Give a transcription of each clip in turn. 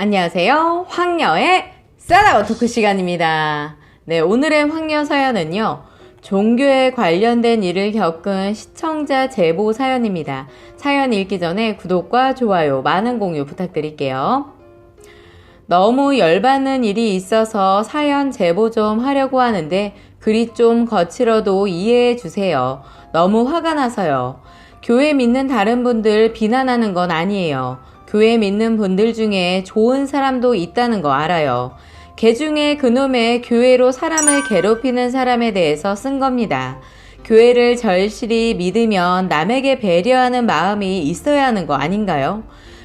안녕하세요. 황녀의 싸다고 토크 시간입니다. 네, 오늘의 황녀 사연은요. 종교에 관련된 일을 겪은 시청자 제보 사연입니다. 사연 읽기 전에 구독과 좋아요, 많은 공유 부탁드릴게요. 너무 열받는 일이 있어서 사연 제보 좀 하려고 하는데 글이 좀 거칠어도 이해해 주세요. 너무 화가 나서요. 교회 믿는 다른 분들 비난하는 건 아니에요. 교회 믿는 분들 중에 좋은 사람도 있다는 거 알아요. 개중에 그놈의 교회로 사람을 괴롭히는 사람에 대해서 쓴 겁니다. 교회를 절실히 믿으면 남에게 배려하는 마음이 있어야 하는 거 아닌가요?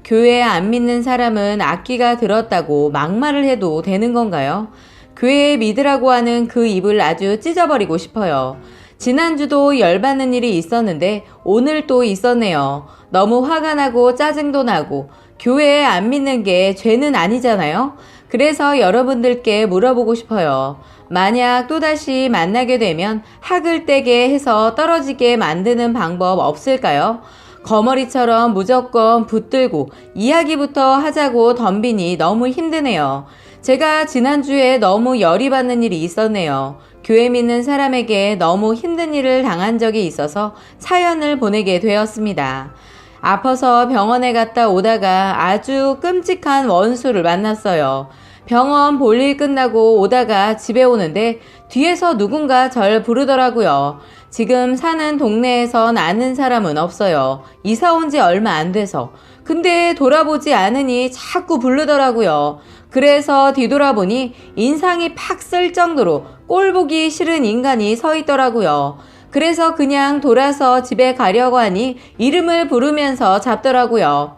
교회에 안 믿는 사람은 악기가 들었다고 막말을 해도 되는 건가요? 교회에 믿으라고 하는 그 입을 아주 찢어버리고 싶어요. 지난주도 열받는 일이 있었는데 오늘 또 있었네요. 너무 화가 나고 짜증도 나고 교회에 안 믿는 게 죄는 아니잖아요. 그래서 여러분들께 물어보고 싶어요. 만약 또다시 만나게 되면 학을 떼게 해서 떨어지게 만드는 방법 없을까요? 거머리처럼 무조건 붙들고 이야기부터 하자고 덤비니 너무 힘드네요. 제가 지난주에 너무 열이 받는 일이 있었네요. 교회 믿는 사람에게 너무 힘든 일을 당한 적이 있어서 사연을 보내게 되었습니다. 아파서 병원에 갔다 오다가 아주 끔찍한 원수를 만났어요. 병원 볼일 끝나고 오다가 집에 오는데 뒤에서 누군가 절 부르더라고요. 지금 사는 동네에선 아는 사람은 없어요. 이사 온 지 얼마 안 돼서. 근데 돌아보지 않으니 자꾸 부르더라고요. 그래서 뒤돌아보니 인상이 팍 쓸 정도로 꼴보기 싫은 인간이 서 있더라고요. 그래서 그냥 돌아서 집에 가려고 하니 이름을 부르면서 잡더라고요.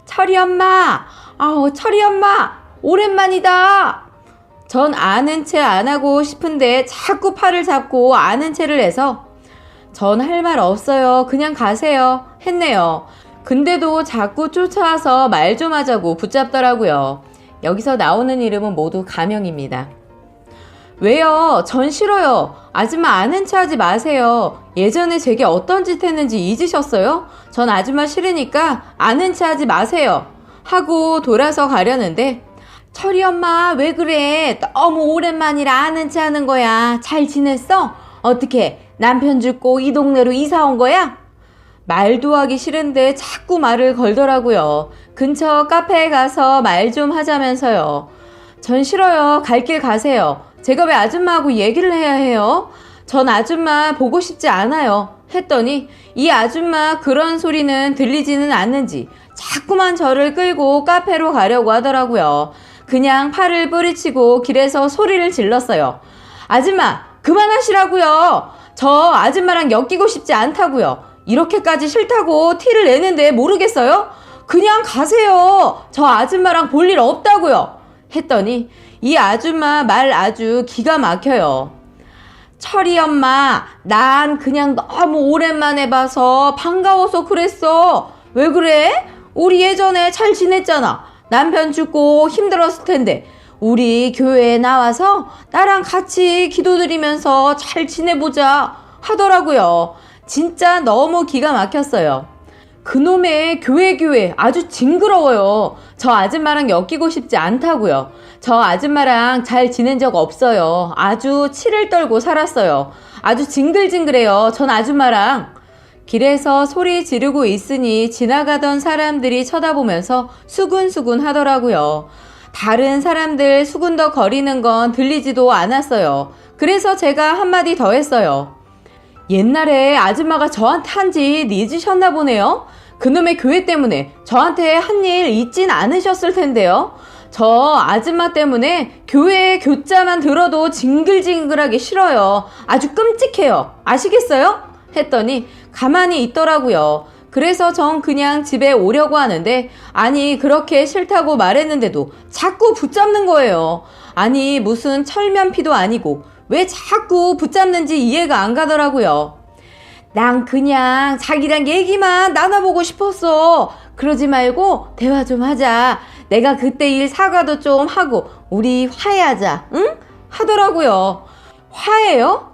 철이 엄마! 철이 엄마! 오랜만이다! 전 아는 체 안 하고 싶은데 자꾸 팔을 잡고 아는 체를 해서 전 할 말 없어요. 그냥 가세요. 했네요. 근데도 자꾸 쫓아와서 말 좀 하자고 붙잡더라고요. 여기서 나오는 이름은 모두 가명입니다. 왜요? 전 싫어요. 아줌마 아는 체 하지 마세요. 예전에 제게 어떤 짓 했는지 잊으셨어요? 전 아줌마 싫으니까 아는 체 하지 마세요. 하고 돌아서 가려는데 철이 엄마 왜 그래? 너무 오랜만이라 아는 체 하는 거야. 잘 지냈어? 어떻게 남편 죽고 이 동네로 이사 온 거야? 말도 하기 싫은데 자꾸 말을 걸더라고요. 근처 카페에 가서 말 좀 하자면서요. 전 싫어요. 갈 길 가세요. 제가 왜 아줌마하고 얘기를 해야 해요? 전 아줌마 보고 싶지 않아요. 했더니 이 아줌마 그런 소리는 들리지는 않는지 자꾸만 저를 끌고 카페로 가려고 하더라고요. 그냥 팔을 뿌리치고 길에서 소리를 질렀어요. 아줌마 그만하시라고요. 저 아줌마랑 엮이고 싶지 않다고요. 이렇게까지 싫다고 티를 내는데 모르겠어요? 그냥 가세요. 저 아줌마랑 볼 일 없다고요. 했더니 이 아줌마 말 아주 기가 막혀요. 철이 엄마, 난 그냥 너무 오랜만에 봐서 반가워서 그랬어. 왜 그래? 우리 예전에 잘 지냈잖아. 남편 죽고 힘들었을 텐데 우리 교회에 나와서 나랑 같이 기도드리면서 잘 지내보자 하더라고요. 진짜 너무 기가 막혔어요. 그놈의 교회 아주 징그러워요. 저 아줌마랑 엮이고 싶지 않다고요. 저 아줌마랑 잘 지낸 적 없어요. 아주 치를 떨고 살았어요. 아주 징글징글해요. 전 아줌마랑. 길에서 소리 지르고 있으니 지나가던 사람들이 쳐다보면서 수군수군 하더라고요. 다른 사람들 수군덕거리는 건 들리지도 않았어요. 그래서 제가 한마디 더 했어요. 옛날에 아줌마가 저한테 한 짓 잊으셨나 보네요. 그놈의 교회 때문에 저한테 한 일 잊진 않으셨을 텐데요. 저 아줌마 때문에 교회의 교자만 들어도 징글징글하기 싫어요. 아주 끔찍해요. 아시겠어요? 했더니 가만히 있더라고요. 그래서 전 그냥 집에 오려고 하는데 아니 그렇게 싫다고 말했는데도 자꾸 붙잡는 거예요. 아니 무슨 철면피도 아니고 왜 자꾸 붙잡는지 이해가 안 가더라고요. 난 그냥 자기랑 얘기만 나눠보고 싶었어. 그러지 말고 대화 좀 하자. 내가 그때 일 사과도 좀 하고 우리 화해하자. 응? 하더라고요. 화해요?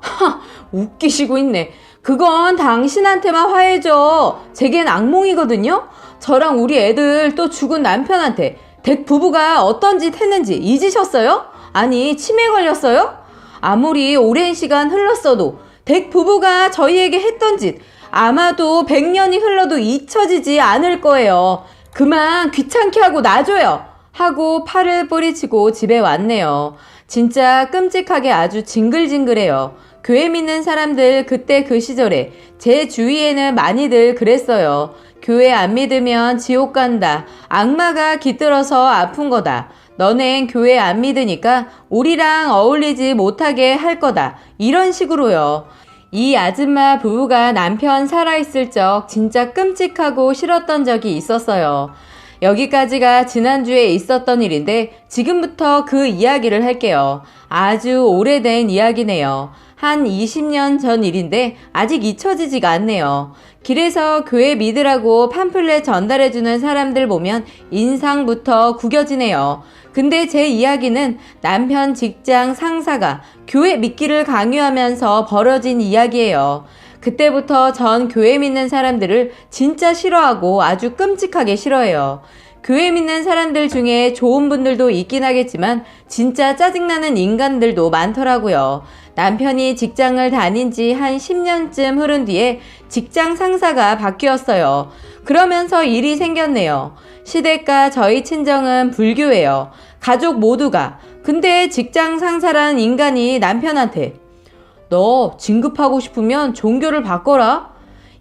웃기시고 있네. 그건 당신한테만 화해죠. 제겐 악몽이거든요. 저랑 우리 애들 또 죽은 남편한테 댁 부부가 어떤 짓 했는지 잊으셨어요? 아니, 치매 걸렸어요? 아무리 오랜 시간 흘렀어도 댁 부부가 저희에게 했던 짓 아마도 100년이 흘러도 잊혀지지 않을 거예요. 그만 귀찮게 하고 놔줘요. 하고 팔을 뿌리치고 집에 왔네요. 진짜 끔찍하게 아주 징글징글해요. 교회 믿는 사람들 그때 그 시절에 제 주위에는 많이들 그랬어요. 교회 안 믿으면 지옥 간다. 악마가 깃들어서 아픈 거다. 너넨 교회 안 믿으니까 우리랑 어울리지 못하게 할 거다. 이런 식으로요. 이 아줌마 부부가 남편 살아있을 적 진짜 끔찍하고 싫었던 적이 있었어요. 여기까지가 지난주에 있었던 일인데 지금부터 그 이야기를 할게요. 아주 오래된 이야기네요. 한 20년 전 일인데 아직 잊혀지지가 않네요. 길에서 교회 믿으라고 팜플렛 전달해주는 사람들 보면 인상부터 구겨지네요. 근데 제 이야기는 남편 직장 상사가 교회 믿기를 강요하면서 벌어진 이야기예요. 그때부터 전 교회 믿는 사람들을 진짜 싫어하고 아주 끔찍하게 싫어해요. 교회 믿는 사람들 중에 좋은 분들도 있긴 하겠지만 진짜 짜증나는 인간들도 많더라고요. 남편이 직장을 다닌 지 한 10년쯤 흐른 뒤에 직장 상사가 바뀌었어요. 그러면서 일이 생겼네요. 시댁과 저희 친정은 불교예요. 가족 모두가. 근데 직장 상사라는 인간이 남편한테 너 진급하고 싶으면 종교를 바꿔라?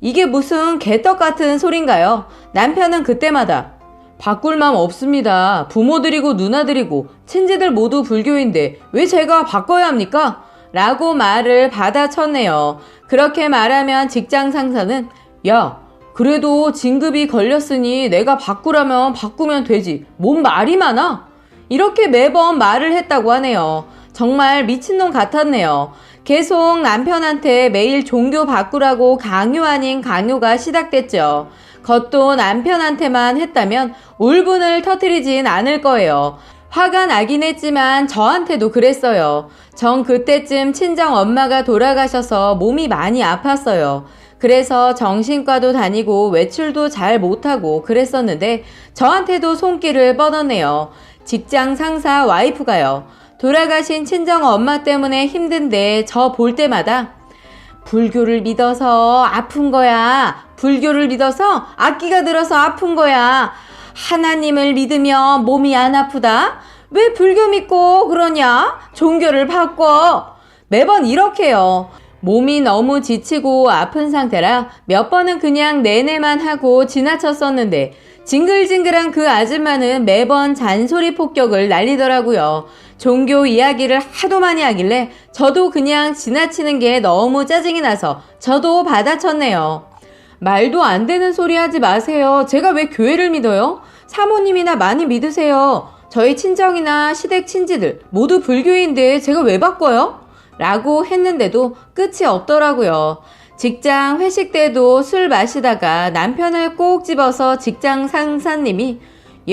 이게 무슨 개떡 같은 소린가요? 남편은 그때마다 바꿀 맘 없습니다. 부모들이고 누나들이고 친지들 모두 불교인데 왜 제가 바꿔야 합니까? 라고 말을 받아쳤네요. 그렇게 말하면 직장 상사는 야, 그래도 진급이 걸렸으니 내가 바꾸라면 바꾸면 되지. 뭔 말이 많아? 이렇게 매번 말을 했다고 하네요. 정말 미친놈 같았네요. 계속 남편한테 매일 종교 바꾸라고 강요 아닌 강요가 시작됐죠. 그것도 남편한테만 했다면 울분을 터뜨리진 않을 거예요. 화가 나긴 했지만 저한테도 그랬어요. 전 그때쯤 친정 엄마가 돌아가셔서 몸이 많이 아팠어요. 그래서 정신과도 다니고 외출도 잘 못하고 그랬었는데 저한테도 손길을 뻗었네요. 직장 상사 와이프가요. 돌아가신 친정 엄마 때문에 힘든데 저 볼 때마다 불교를 믿어서 아픈 거야. 불교를 믿어서 악기가 들어서 아픈 거야. 하나님을 믿으면 몸이 안 아프다. 왜 불교 믿고 그러냐? 종교를 바꿔. 매번 이렇게요. 몸이 너무 지치고 아픈 상태라 몇 번은 그냥 내내만 하고 지나쳤었는데 징글징글한 그 아줌마는 매번 잔소리 폭격을 날리더라고요. 종교 이야기를 하도 많이 하길래 저도 그냥 지나치는 게 너무 짜증이 나서 저도 받아쳤네요. 말도 안 되는 소리 하지 마세요. 제가 왜 교회를 믿어요? 사모님이나 많이 믿으세요. 저희 친정이나 시댁 친지들 모두 불교인데 제가 왜 바꿔요? 라고 했는데도 끝이 없더라고요. 직장 회식 때도 술 마시다가 남편을 꼭 집어서 직장 상사님이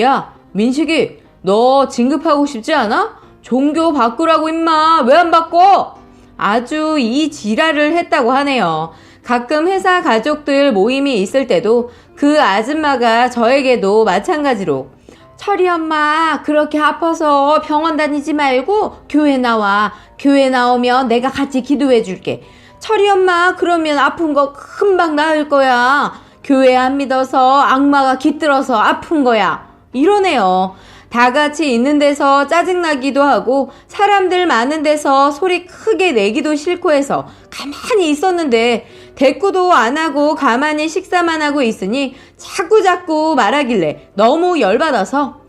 야, 민식이 너 진급하고 싶지 않아? 종교 바꾸라고 임마. 왜 안 바꿔? 아주 이 지랄을 했다고 하네요. 가끔 회사 가족들 모임이 있을 때도 그 아줌마가 저에게도 마찬가지로 철이 엄마 그렇게 아파서 병원 다니지 말고 교회 나와. 교회 나오면 내가 같이 기도해 줄게. 철이 엄마 그러면 아픈 거 금방 나을 거야. 교회 안 믿어서 악마가 깃들어서 아픈 거야. 이러네요. 다 같이 있는 데서 짜증나기도 하고 사람들 많은 데서 소리 크게 내기도 싫고 해서 가만히 있었는데 대꾸도 안 하고 가만히 식사만 하고 있으니 자꾸 말하길래 너무 열받아서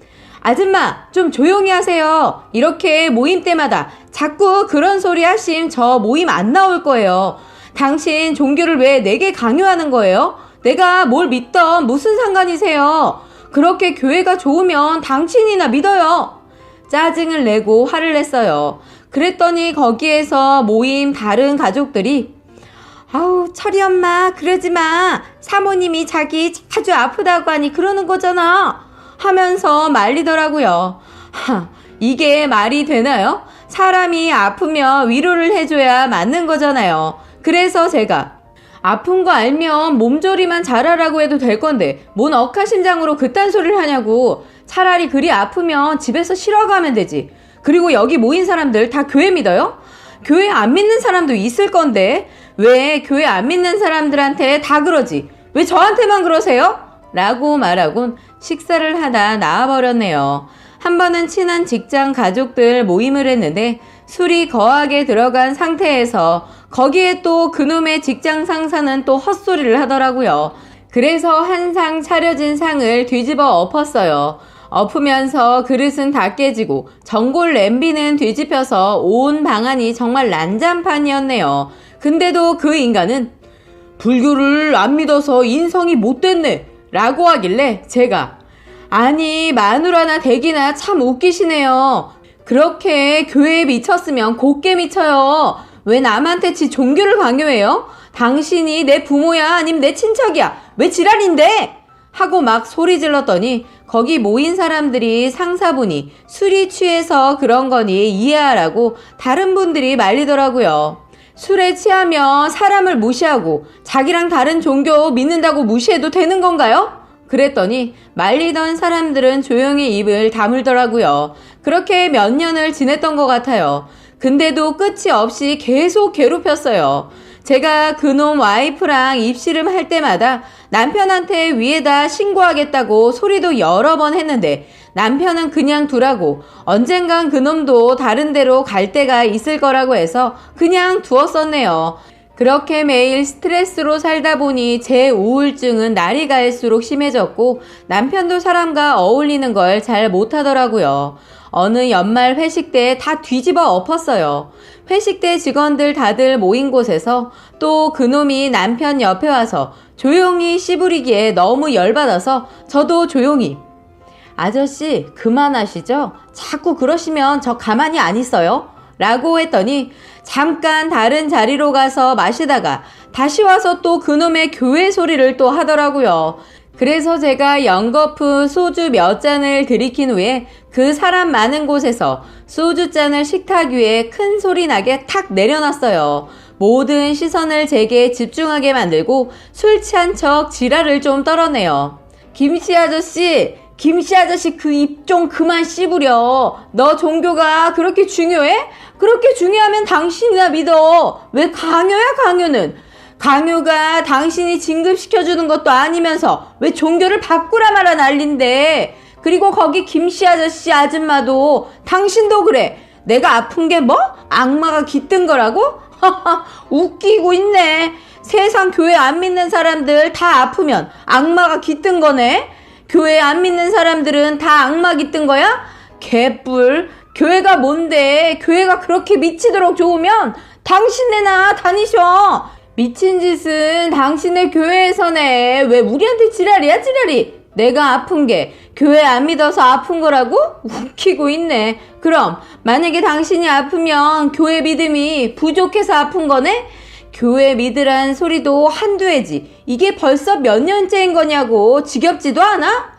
아줌마 좀 조용히 하세요. 이렇게 모임 때마다 자꾸 그런 소리 하심 저 모임 안 나올 거예요. 당신 종교를 왜 내게 강요하는 거예요? 내가 뭘 믿던 무슨 상관이세요? 그렇게 교회가 좋으면 당신이나 믿어요. 짜증을 내고 화를 냈어요. 그랬더니 거기에서 모임 다른 가족들이 아우 철이 엄마 그러지 마. 사모님이 자기 자주 아프다고 하니 그러는 거잖아. 하면서 말리더라고요. 이게 말이 되나요? 사람이 아프면 위로를 해줘야 맞는 거잖아요. 그래서 제가 아픈 거 알면 몸조리만 잘하라고 해도 될 건데 뭔 억하심장으로 그딴 소리를 하냐고. 차라리 그리 아프면 집에서 쉬러가면 되지. 그리고 여기 모인 사람들 다 교회 믿어요? 교회 안 믿는 사람도 있을 건데 왜 교회 안 믿는 사람들한테 다 그러지? 왜 저한테만 그러세요? 라고 말하곤 식사를 하다 나와버렸네요. 한 번은 친한 직장 가족들 모임을 했는데 술이 거하게 들어간 상태에서 거기에 또 그놈의 직장 상사는 또 헛소리를 하더라고요. 그래서 한 상 차려진 상을 뒤집어 엎었어요. 엎으면서 그릇은 다 깨지고 전골 냄비는 뒤집혀서 온 방안이 정말 난장판이었네요. 근데도 그 인간은 불교를 안 믿어서 인성이 못됐네 라고 하길래 제가 아니 마누라나 댁이나 참 웃기시네요. 그렇게 교회에 미쳤으면 곱게 미쳐요. 왜 남한테 지 종교를 강요해요? 당신이 내 부모야 아님 내 친척이야 왜 지랄인데? 하고 막 소리 질렀더니 거기 모인 사람들이 상사분이 술이 취해서 그런 거니 이해하라고 다른 분들이 말리더라고요. 술에 취하면 사람을 무시하고 자기랑 다른 종교 믿는다고 무시해도 되는 건가요? 그랬더니 말리던 사람들은 조용히 입을 다물더라고요. 그렇게 몇 년을 지냈던 것 같아요. 근데도 끝이 없이 계속 괴롭혔어요. 제가 그놈 와이프랑 입씨름 할 때마다 남편한테 위에다 신고하겠다고 소리도 여러 번 했는데 남편은 그냥 두라고 언젠간 그놈도 다른 데로 갈 때가 있을 거라고 해서 그냥 두었었네요. 그렇게 매일 스트레스로 살다 보니 제 우울증은 날이 갈수록 심해졌고 남편도 사람과 어울리는 걸 잘 못하더라고요. 어느 연말 회식 때 다 뒤집어 엎었어요. 회식 때 직원들 다들 모인 곳에서 또 그놈이 남편 옆에 와서 조용히 씨부리기에 너무 열받아서 저도 조용히 아저씨 그만하시죠? 자꾸 그러시면 저 가만히 안 있어요? 라고 했더니 잠깐 다른 자리로 가서 마시다가 다시 와서 또 그놈의 교회 소리를 또 하더라고요. 그래서 제가 연거푸 소주 몇 잔을 들이킨 후에 그 사람 많은 곳에서 소주잔을 식탁 위에 큰 소리 나게 탁 내려놨어요. 모든 시선을 제게 집중하게 만들고 술 취한 척 지랄을 좀 떨어내요. 김씨 아저씨 그 입 좀 그만 씹으려. 너 종교가 그렇게 중요해? 그렇게 중요하면 당신이나 믿어. 왜 강요야 강요는? 강요가 당신이 진급시켜주는 것도 아니면서 왜 종교를 바꾸라 말아 난린데. 그리고 거기 김씨 아저씨 아줌마도 당신도 그래. 내가 아픈 게 뭐? 악마가 깃든 거라고? 하하 웃기고 있네. 세상 교회 안 믿는 사람들 다 아프면 악마가 깃든 거네. 교회 안 믿는 사람들은 다 악마 깃든 거야? 개뿔. 교회가 뭔데? 교회가 그렇게 미치도록 좋으면 당신네나 다니셔. 미친 짓은 당신의 교회에서네. 왜 우리한테 지랄이야 지랄이. 내가 아픈 게 교회 안 믿어서 아픈 거라고? 웃기고 있네. 그럼 만약에 당신이 아프면 교회 믿음이 부족해서 아픈 거네? 교회 믿으란 소리도 한두 해지. 이게 벌써 몇 년째인 거냐고. 지겹지도 않아?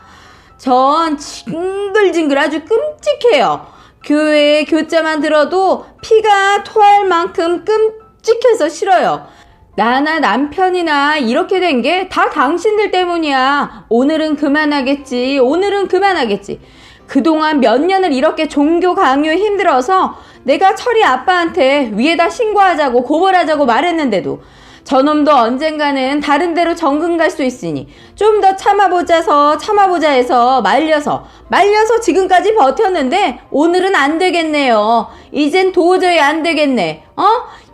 전 징글징글 아주 끔찍해요. 교회의 교자만 들어도 피가 토할 만큼 끔찍해서 싫어요. 나나 남편이나 이렇게 된 게 다 당신들 때문이야. 오늘은 그만하겠지. 그동안 몇 년을 이렇게 종교 강요에 힘들어서 내가 철이 아빠한테 위에다 신고하자고 고발하자고 말했는데도 저놈도 언젠가는 다른 데로 정근 갈 수 있으니 좀 더 참아보자 해서 말려서 지금까지 버텼는데 오늘은 안 되겠네요. 이젠 도저히 안 되겠네.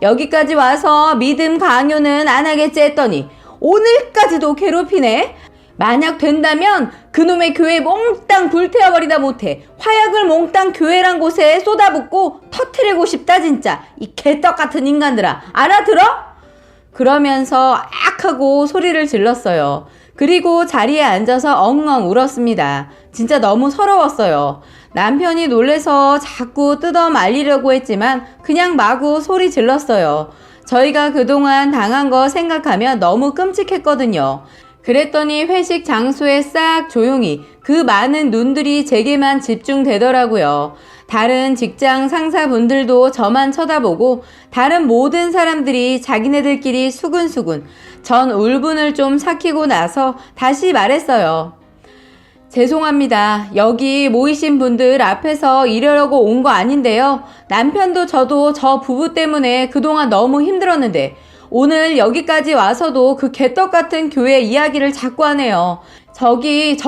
여기까지 와서 믿음 강요는 안 하겠지 했더니 오늘까지도 괴롭히네. 만약 된다면 그놈의 교회 몽땅 불태워버리다 못해 화약을 몽땅 교회란 곳에 쏟아붓고 터트리고 싶다 진짜. 이 개떡같은 인간들아 알아들어? 그러면서 악하고 소리를 질렀어요. 그리고 자리에 앉아서 엉엉 울었습니다. 진짜 너무 서러웠어요. 남편이 놀래서 자꾸 뜯어 말리려고 했지만 그냥 마구 소리 질렀어요. 저희가 그동안 당한 거 생각하면 너무 끔찍했거든요. 그랬더니 회식 장소에 싹 조용히 그 많은 눈들이 제게만 집중되더라고요. 다른 직장 상사분들도 저만 쳐다보고 다른 모든 사람들이 자기네들끼리 수근수근 전 울분을 좀 삭히고 나서 다시 말했어요. 죄송합니다. 여기 모이신 분들 앞에서 이러려고 온 거 아닌데요. 남편도 저도 저 부부 때문에 그동안 너무 힘들었는데 오늘 여기까지 와서도 그 개떡 같은 교회 이야기를 자꾸 하네요. 저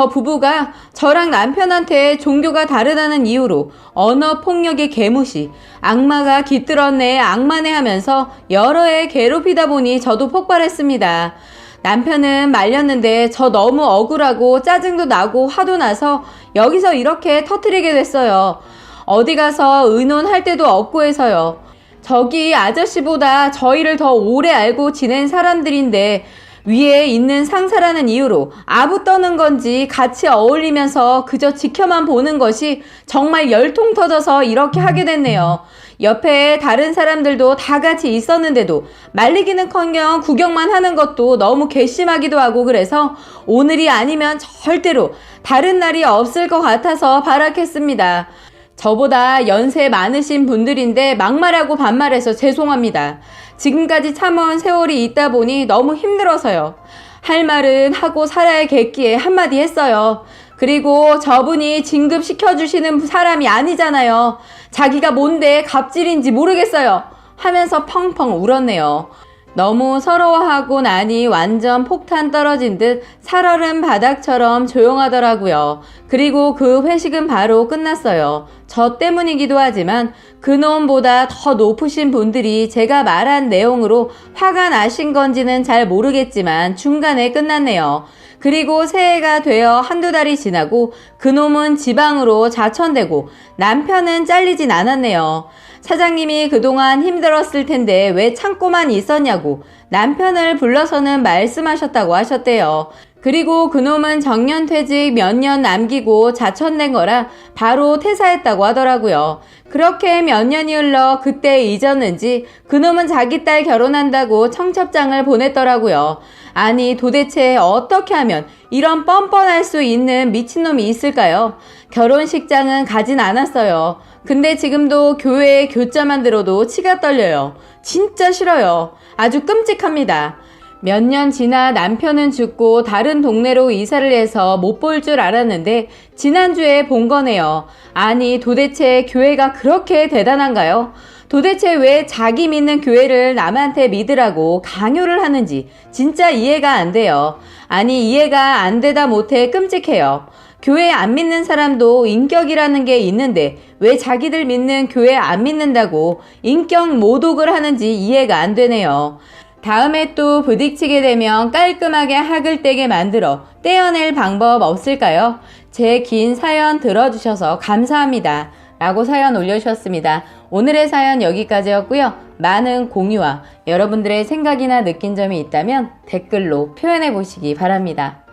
부부가 저랑 남편한테 종교가 다르다는 이유로 언어 폭력의 개무시, 악마가 깃들었네 악마네 하면서 여러 해 괴롭히다 보니 저도 폭발했습니다. 남편은 말렸는데 저 너무 억울하고 짜증도 나고 화도 나서 여기서 이렇게 터뜨리게 됐어요. 어디 가서 의논할 데도 없고 해서요. 저기 아저씨보다 저희를 더 오래 알고 지낸 사람들인데 위에 있는 상사라는 이유로 아부 떠는 건지 같이 어울리면서 그저 지켜만 보는 것이 정말 열통 터져서 이렇게 하게 됐네요. 옆에 다른 사람들도 다 같이 있었는데도 말리기는커녕 구경만 하는 것도 너무 괘씸하기도 하고 그래서 오늘이 아니면 절대로 다른 날이 없을 것 같아서 발악했습니다. 저보다 연세 많으신 분들인데 막말하고 반말해서 죄송합니다. 지금까지 참아온 세월이 있다 보니 너무 힘들어서요. 할 말은 하고 살아야겠기에 한마디 했어요. 그리고 저분이 진급시켜주시는 사람이 아니잖아요. 자기가 뭔데 갑질인지 모르겠어요. 하면서 펑펑 울었네요. 너무 서러워하고 나니 완전 폭탄 떨어진 듯 살얼음 바닥처럼 조용하더라고요. 그리고 그 회식은 바로 끝났어요. 저 때문이기도 하지만 그놈보다 더 높으신 분들이 제가 말한 내용으로 화가 나신 건지는 잘 모르겠지만 중간에 끝났네요. 그리고 새해가 되어 한두 달이 지나고 그놈은 지방으로 자천되고 남편은 잘리진 않았네요. 사장님이 그동안 힘들었을 텐데 왜 참고만 있었냐고 남편을 불러서는 말씀하셨다고 하셨대요. 그리고 그놈은 정년퇴직 몇 년 남기고 자천된 거라 바로 퇴사했다고 하더라고요. 그렇게 몇 년이 흘러 그때 잊었는지 그놈은 자기 딸 결혼한다고 청첩장을 보냈더라고요. 아니 도대체 어떻게 하면 이런 뻔뻔할 수 있는 미친놈이 있을까요? 결혼식장은 가진 않았어요. 근데 지금도 교회에 교자만 들어도 치가 떨려요. 진짜 싫어요. 아주 끔찍합니다. 몇 년 지나 남편은 죽고 다른 동네로 이사를 해서 못 볼 줄 알았는데 지난주에 본 거네요. 아니 도대체 교회가 그렇게 대단한가요? 도대체 왜 자기 믿는 교회를 남한테 믿으라고 강요를 하는지 진짜 이해가 안 돼요. 아니 이해가 안 되다 못해 끔찍해요. 교회 안 믿는 사람도 인격이라는 게 있는데 왜 자기들 믿는 교회 안 믿는다고 인격 모독을 하는지 이해가 안 되네요. 다음에 또 부딪히게 되면 깔끔하게 학을 떼게 만들어 떼어낼 방법 없을까요? 제 긴 사연 들어주셔서 감사합니다. 라고 사연 올려주셨습니다. 오늘의 사연 여기까지였고요. 많은 공유와 여러분들의 생각이나 느낀 점이 있다면 댓글로 표현해 보시기 바랍니다.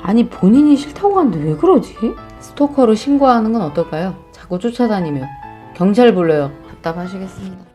아니 본인이 싫다고 하는데 왜 그러지? 스토커로 신고하는 건 어떨까요? 자꾸 쫓아다니면 경찰 불러요. 답답하시겠습니다.